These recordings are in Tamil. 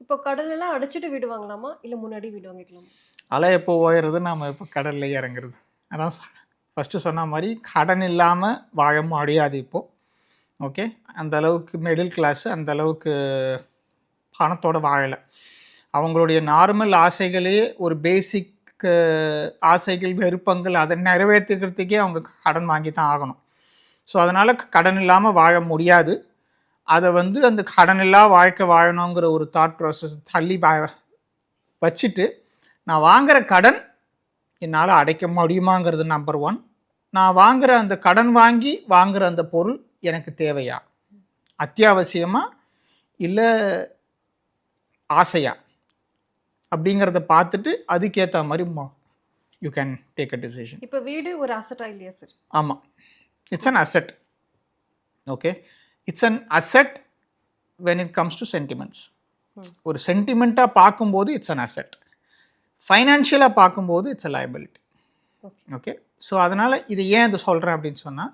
இப்போ கடன் எல்லாம் அடைச்சிட்டு வீடு வாங்கலாமா இல்ல முன்னாடி வீடு வாங்கிக்கலாமா? அலை எப்போ ஓயறது, நாம் எப்போ கடலில் இறங்குறது. அதான் ஃபஸ்ட்டு சொன்ன மாதிரி கடன் இல்லாமல் வாழ முடியாது இப்போது. ஓகே, அந்த அளவுக்கு மிடில் கிளாஸு அந்த அளவுக்கு பணத்தோடு வாழலை. அவங்களுடைய நார்மல் ஆசைகளே ஒரு பேசிக் ஆசைகள் விருப்பங்கள் அதை நிறைவேற்றிக்கிறதுக்கே அவங்க கடன் வாங்கி தான் ஆகணும். ஸோ அதனால் கடன் இல்லாமல் வாழ முடியாது. அதை அந்த கடன் இல்லா வாழ்க்கை வாழணுங்கிற ஒரு தாட் ப்ராசஸ் தள்ளி வச்சுட்டு, நான் வாங்குகிற கடன் என்னால் அடைக்க முடியுமாங்கிறது நம்பர் 1. நான் வாங்குகிற அந்த கடன் வாங்கி வாங்குகிற அந்த பொருள் எனக்கு தேவையா, அத்தியாவசியமா இல்லை ஆசையா அப்படிங்கிறத பார்த்துட்டு அதுக்கேற்ற மாதிரி you can take a decision. இப்போ வீடு ஒரு அசட்டா இல்லையா சார்? ஆமாம், it's an asset. Okay, it's an asset when it comes to sentiments. ஒரு சென்டிமெண்ட்டாக பார்க்கும்போது இட்ஸ் அன் அசெட், ஃபைனான்ஷியலாக பார்க்கும்போது it's a liability. Okay, so அதனால் இது ஏன் இது சொல்கிறேன் அப்படின்னு சொன்னால்,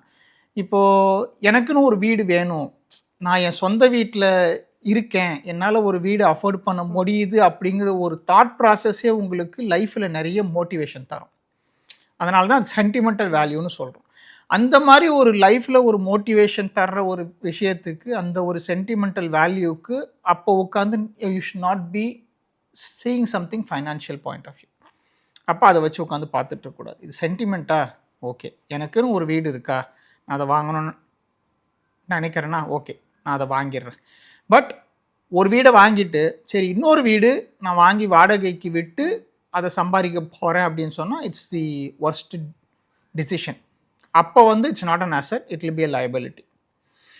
இப்போது எனக்குன்னு ஒரு வீடு வேணும், நான் என் சொந்த வீட்டில் இருக்கேன், என்னால் ஒரு வீடு அஃபோர்ட் பண்ண முடியுது அப்படிங்கிற ஒரு தாட் ப்ராசஸே உங்களுக்கு லைஃப்பில் நிறைய மோட்டிவேஷன் தரும். அதனால தான் சென்டிமெண்டல் வேல்யூன்னு சொல்கிறோம். அந்த மாதிரி ஒரு லைஃப்பில் ஒரு மோட்டிவேஷன் தர்ற ஒரு விஷயத்துக்கு, அந்த ஒரு சென்டிமெண்டல் வேல்யூக்கு அப்போ உட்காந்து you should not be seeing something financial point of view. அப்போ அதை வச்சு உட்காந்து பார்த்துட்டு இருக்கக்கூடாது. இது சென்டிமெண்ட்டா, ஓகே எனக்குன்னு ஒரு வீடு இருக்கா, நான் அதை வாங்கணும்னு நினைக்கிறேன்னா ஓகே நான் அதை வாங்கிடுறேன். பட் ஒரு வீடை வாங்கிட்டு சரி இன்னொரு வீடு நான் வாங்கி வாடகைக்கு விட்டு அதை சம்பாதிக்க போகிறேன் அப்படின்னு சொன்னால் இட்ஸ் தி ஒர்ஸ்ட் டிசிஷன். அப்போ it's not an asset, it will be a liability.